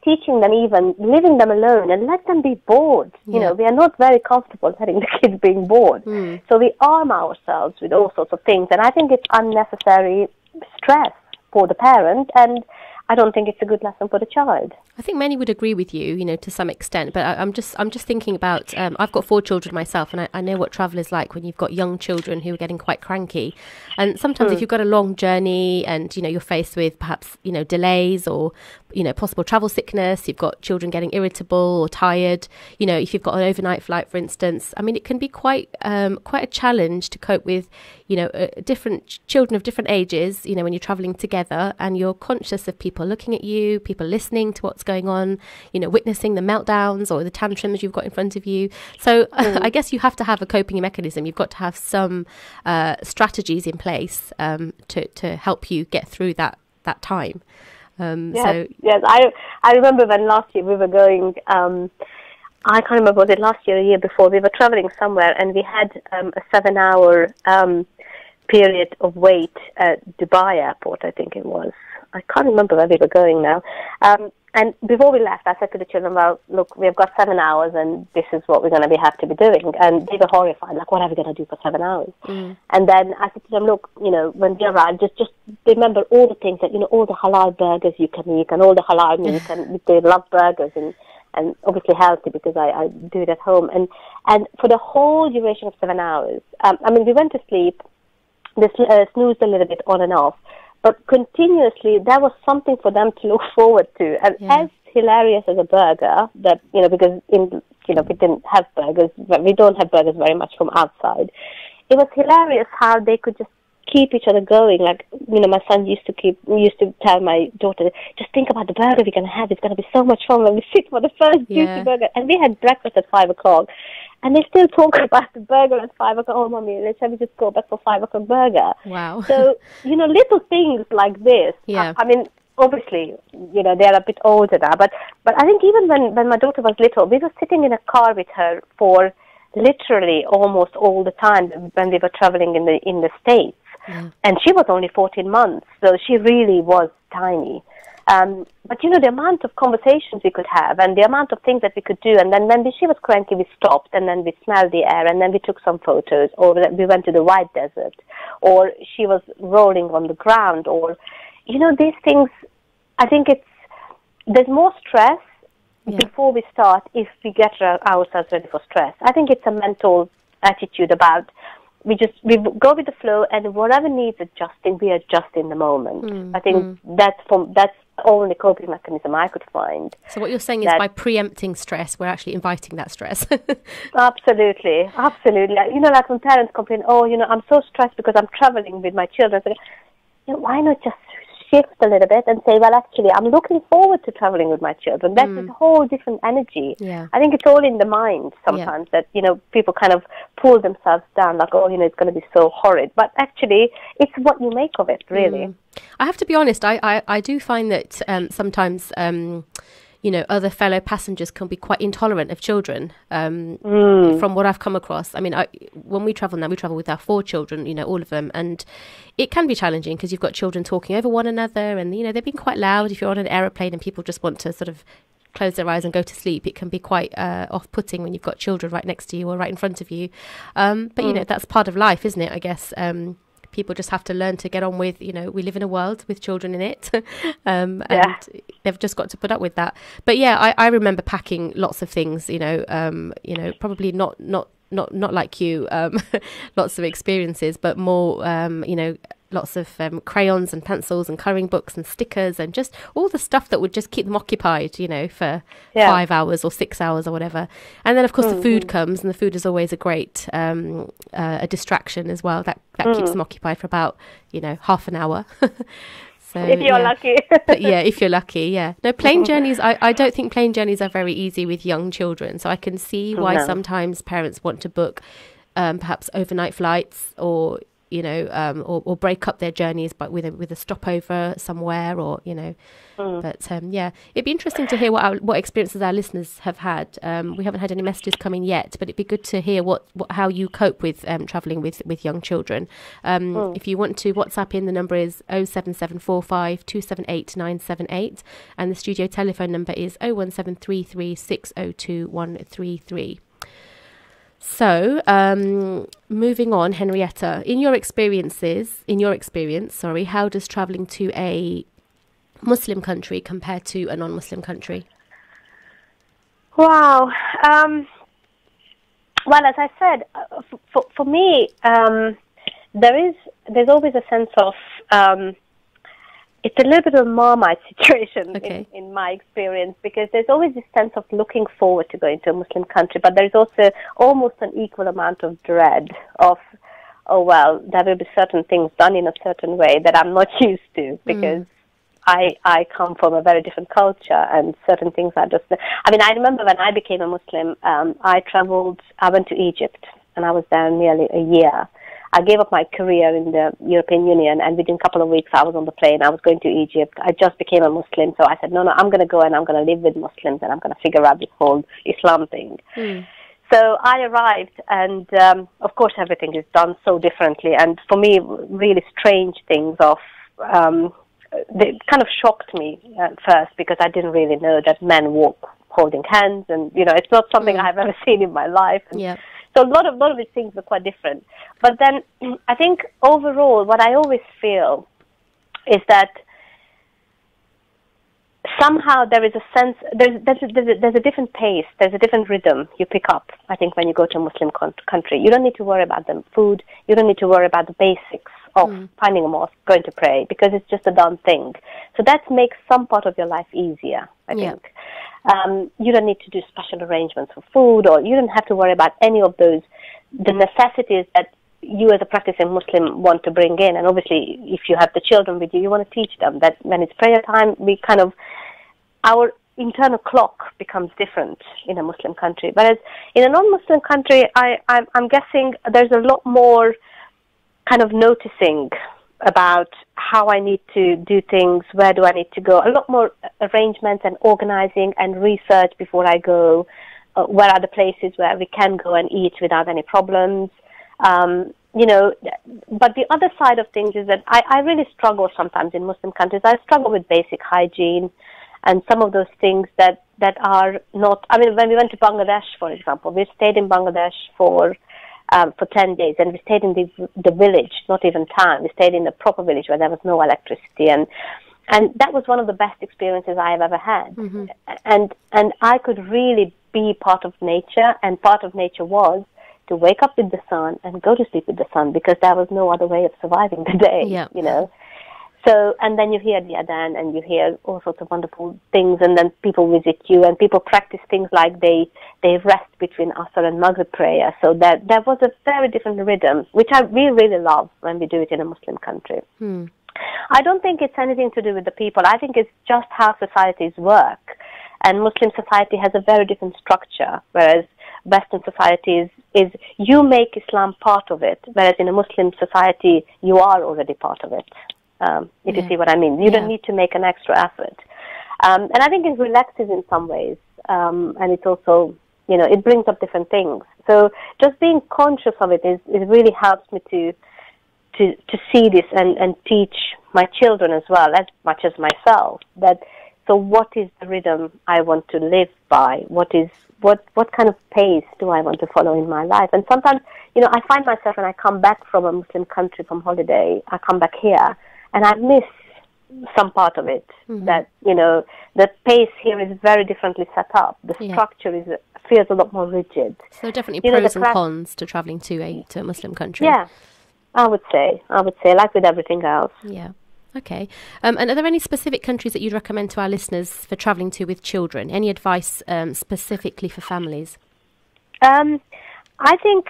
teaching them, even leaving them alone and let them be bored. You know, we are not very comfortable letting the kids being bored. So we arm ourselves with all sorts of things. And I think it's unnecessary stress for the parent, and I don't think it's a good lesson for the child. I think many would agree with you, you know, to some extent. But I'm just thinking about. I've got 4 children myself, and I know what travel is like when you've got young children who are getting quite cranky. And sometimes, if you've got a long journey, and you know you're faced with perhaps delays or possible travel sickness, you've got children getting irritable or tired. You know, if you've got an overnight flight, for instance, I mean, it can be quite a challenge to cope with. Different children of different ages. You know, when you're traveling together, and you're conscious of people looking at you, people listening to what's going on, witnessing the meltdowns or the tantrums you've got in front of you. So I guess you have to have a coping mechanism. You've got to have some strategies in place to help you get through that time. Yes. I remember when last year we were going. I can't remember, was it last year or the year before? We were traveling somewhere, and we had a 7-hour period of wait at Dubai airport, I think it was. I can't remember where we were going now. And before we left, I said to the children, well, look, we've got 7 hours, and this is what we're going to have to be doing. And they were horrified, like, what are we going to do for 7 hours? And then I said to them, look, when we arrive, just remember all the things that, all the halal burgers you can eat, and all the halal meat, and they love burgers, and obviously healthy because I do it at home. And for the whole duration of 7 hours, I mean, we went to sleep, snoozed a little bit on and off, but continuously there was something for them to look forward to. And as hilarious as a burger, that, because we didn't have burgers, we don't have burgers very much from outside. It was hilarious how they could just keep each other going. Like, my son used to tell my daughter, just think about the burger we're going to have. It's going to be so much fun when we sit for the first juicy burger. And we had breakfast at 5 o'clock. And they still talk about the burger at 5 o'clock. Oh, Mommy, shall we just go back for 5 o'clock burger? Wow. So, little things like this. I mean, obviously, they are a bit older now. But I think even when my daughter was little, we were sitting in a car with her for literally almost all the time when we were traveling in the States. And she was only 14 months, so she really was tiny. But, the amount of conversations we could have and the amount of things that we could do. And then when she was cranky, we stopped, and then we smelled the air, and then we took some photos, or we went to the white desert, or she was rolling on the ground, or, these things. I think there's more stress before we start if we get ourselves ready for stress. I think it's a mental attitude about we go with the flow, and whatever needs adjusting, we adjust in the moment. I think that's the only coping mechanism I could find. So what you're saying is by preempting stress, we're actually inviting that stress. Absolutely. Like when parents complain, I'm so stressed because I'm traveling with my children. So, why not just shift a little bit and say, well, actually, I'm looking forward to traveling with my children. That's a whole different energy. Yeah. I think it's all in the mind sometimes that, you know, people kind of pull themselves down like, oh, you know, it's going to be so horrid. But actually, it's what you make of it, really. I have to be honest, I do find that sometimes, you know, other fellow passengers can be quite intolerant of children, from what I've come across. I mean, when we travel now, we travel with our 4 children, you know, all of them. And it can be challenging because you've got children talking over one another and, you know, they're being quite loud. If you're on an aeroplane and people just want to sort of close their eyes and go to sleep, it can be quite off-putting when you've got children right next to you or right in front of you. But, you know, that's part of life, isn't it, I guess? People just have to learn to get on with, you know, we live in a world with children in it, and they've just got to put up with that. But yeah, I remember packing lots of things, you know, probably not like you, lots of experiences, but more, you know, lots of crayons and pencils and colouring books and stickers and just all the stuff that would just keep them occupied, you know, for 5 hours or 6 hours or whatever. And then, of course, the food comes, and the food is always a great a distraction as well. That keeps them occupied for about, you know, half an hour. So, if you're lucky. But yeah, if you're lucky, yeah. No, plane journeys, I don't think plane journeys are very easy with young children. So I can see why sometimes parents want to book perhaps overnight flights or, you know, or break up their journeys but with a stopover somewhere, or, you know. But yeah, it'd be interesting to hear what experiences our listeners have had. We haven't had any messages coming yet, but it'd be good to hear how you cope with travelling with young children. If you want to WhatsApp in, the number is 07745 278 978, and the studio telephone number is 01733 602 133. So, moving on, Henrietta, in your experience, how does travelling to a Muslim country compare to a non-Muslim country? Wow. Well, as I said, for me, there's always a sense of it's a little bit of a Marmite situation in my experience, because there's always this sense of looking forward to going to a Muslim country, but there's also almost an equal amount of dread of, oh, well, there will be certain things done in a certain way that I'm not used to, because I come from a very different culture, and certain things are just... I mean, I remember when I became a Muslim, I went to Egypt, and I was there nearly a year. I gave up my career in the European Union, and within a couple of weeks I was on the plane. I was going to Egypt. I just became a Muslim, so I said, no, I'm going to go and I'm going to live with Muslims, and I'm going to figure out this whole Islam thing. So I arrived, and of course everything is done so differently, and for me, really strange things they kind of shocked me at first, because I didn't really know that men walk holding hands, and, you know, it's not something I've ever seen in my life. And so a lot of these things were quite different. But then I think overall, what I always feel is that somehow there is a sense, there's a different pace, there's a different rhythm you pick up, I think, when you go to a Muslim country. You don't need to worry about the food, you don't need to worry about the basics of finding a mosque, going to pray, because it's just a done thing. So that makes some part of your life easier, I think. You don't need to do special arrangements for food, or you don't have to worry about any of those, the necessities that you as a practicing Muslim want to bring in. And obviously, if you have the children with you, you want to teach them that when it's prayer time, our internal clock becomes different in a Muslim country. Whereas in a non-Muslim country, I'm guessing there's a lot more kind of noticing about how I need to do things, where do I need to go, a lot more arrangements and organizing and research before I go, where are the places where we can go and eat without any problems. You know, but the other side of things is that I really struggle sometimes in Muslim countries. I struggle with basic hygiene and some of those things that are not... I mean, when we went to Bangladesh, for example, we stayed in Bangladesh for 10 days, and we stayed in the village, not even town. We stayed in a proper village where there was no electricity, and that was one of the best experiences I have ever had. And I could really be part of nature, and part of nature was to wake up with the sun and go to sleep with the sun, because there was no other way of surviving the day, you know. So, and then you hear the adhan, and you hear all sorts of wonderful things, and then people visit you, and people practice things like they rest between Asr and Maghrib prayer. So there was a very different rhythm, which we really love when we do it in a Muslim country. I don't think it's anything to do with the people. I think it's just how societies work. And Muslim society has a very different structure, whereas Western society is you make Islam part of it, whereas in a Muslim society, you are already part of it, if you see what I mean. You don't need to make an extra effort. And I think it relaxes in some ways, and it's also, it brings up different things. So just being conscious of it really helps me to see this and teach my children as well, as much as myself, so what is the rhythm I want to live by? What kind of pace do I want to follow in my life? And sometimes, I find myself when I come back from a Muslim country from holiday, I come back here and I miss some part of it. That, the pace here is very differently set up. The structure feels a lot more rigid. So definitely pros and cons to travelling to a Muslim country. Yeah, I would say, like with everything else. Yeah. Okay. And are there any specific countries that you'd recommend to our listeners for travelling to with children? Any advice specifically for families? I think,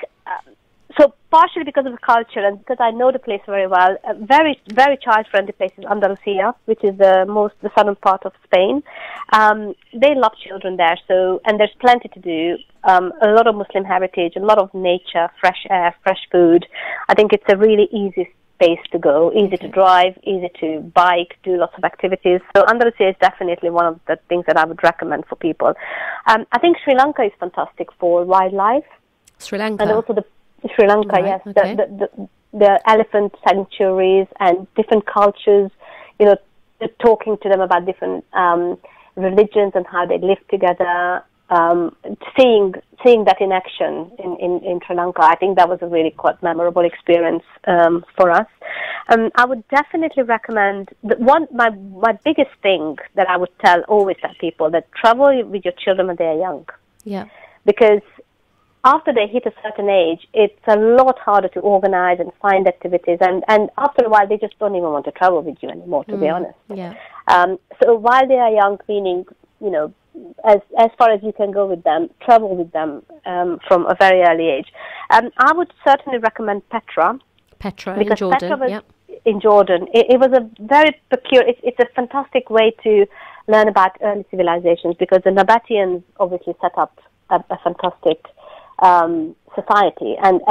so partially because of the culture and because I know the place very well, a very, very child-friendly place is Andalusia, which is the southern part of Spain. They love children there, and there's plenty to do. A lot of Muslim heritage, a lot of nature, fresh air, fresh food. I think it's a really easy space to go, easy to drive, easy to bike, do lots of activities. So Andalusia is definitely one of the things that I would recommend for people. I think Sri Lanka is fantastic for wildlife. Sri Lanka? And also Sri Lanka, right, yes. Okay. The elephant sanctuaries and different cultures, talking to them about different religions and how they live together. Seeing that in action in Sri Lanka, I think that was a really quite memorable experience for us. I would definitely recommend my biggest thing that I would always tell people, that travel with your children when they are young. Yeah. Because after they hit a certain age, it's a lot harder to organize and find activities, and after a while they just don't even want to travel with you anymore, to be honest. Yeah. So while they are young, meaning, as far as you can go with them, travel with them from a very early age. I would certainly recommend Petra. Petra in Jordan, in Jordan. It was a very peculiar, it's a fantastic way to learn about early civilizations, because the Nabateans obviously set up a fantastic society. And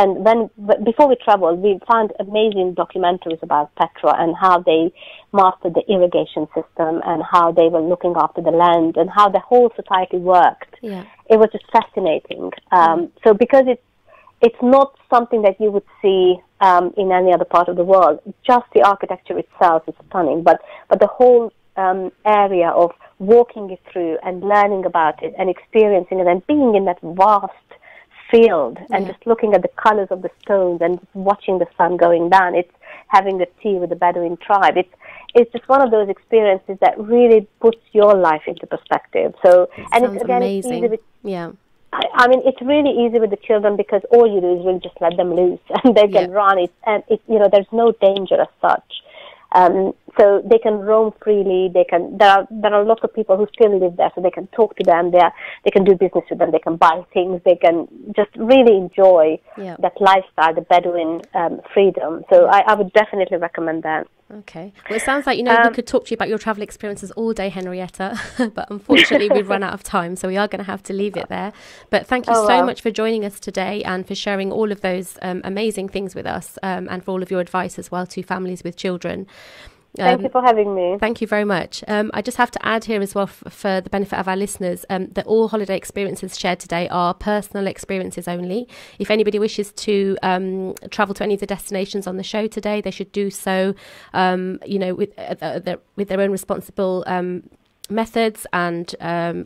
before we traveled, we found amazing documentaries about Petra and how they mastered the irrigation system and how they were looking after the land and how the whole society worked. Yeah. It was just fascinating. So because it's not something that you would see in any other part of the world, just the architecture itself is stunning, but the whole area of walking it through and learning about it and experiencing it and being in that vast field and just looking at the colors of the stones and just watching the sun going down. It's having the tea with the Bedouin tribe. It's just one of those experiences that really puts your life into perspective. So, and it's again amazing. Easy with, yeah. I mean, it's really easy with the children because all you do is really just let them loose and they can run it, and there's no danger as such. So they can roam freely. There are lots of people who still live there, so they can talk to them. They can do business with them. They can buy things. They can just really enjoy that lifestyle, the Bedouin freedom. So I would definitely recommend that. Okay. Well, it sounds like, we could talk to you about your travel experiences all day, Henrietta, but unfortunately we've run out of time, so we are going to have to leave it there. But thank you so much for joining us today and for sharing all of those amazing things with us, and for all of your advice as well to families with children. Thank you for having me. Thank you very much. I just have to add here as well, for the benefit of our listeners, that all holiday experiences shared today are personal experiences only. If anybody wishes to travel to any of the destinations on the show today, they should do so, with their own responsible methods, and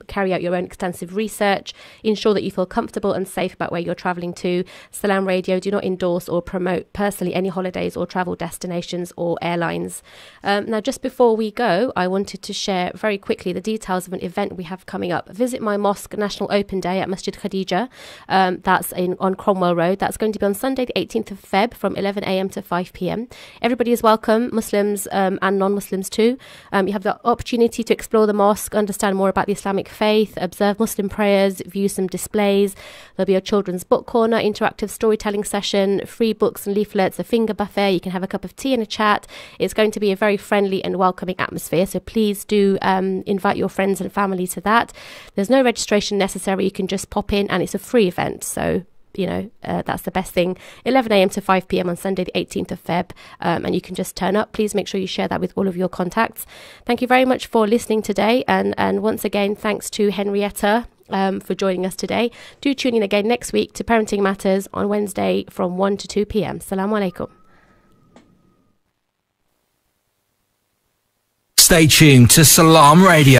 carry out your own extensive research. Ensure that you feel comfortable and safe about where you're travelling to. Salaam Radio do not endorse or promote personally any holidays or travel destinations or airlines. Now, just before we go, I wanted to share very quickly the details of an event we have coming up. Visit My Mosque National Open Day at Masjid Khadija. That's on Cromwell Road. That's going to be on Sunday the 18th of Feb from 11 a.m. to 5 p.m. Everybody is welcome, Muslims and non-Muslims too. You have the opportunity to explore the mosque, understand more about the Islamic faith, observe Muslim prayers, view some displays. There'll be a children's book corner, interactive storytelling session, free books and leaflets, a finger buffet. You can have a cup of tea and a chat. It's going to be a very friendly and welcoming atmosphere, so please do invite your friends and family to that. There's no registration necessary. You can just pop in, and it's a free event, so that's the best thing. 11 a.m. to 5 p.m. on Sunday the 18th of Feb, and you can just turn up. Please make sure you share that with all of your contacts. Thank you very much for listening today, and once again thanks to Henrietta for joining us today. Do tune in again next week to Parenting Matters on Wednesday from 1 to 2 p.m. Salaam alaikum. Stay tuned to Salaam Radio.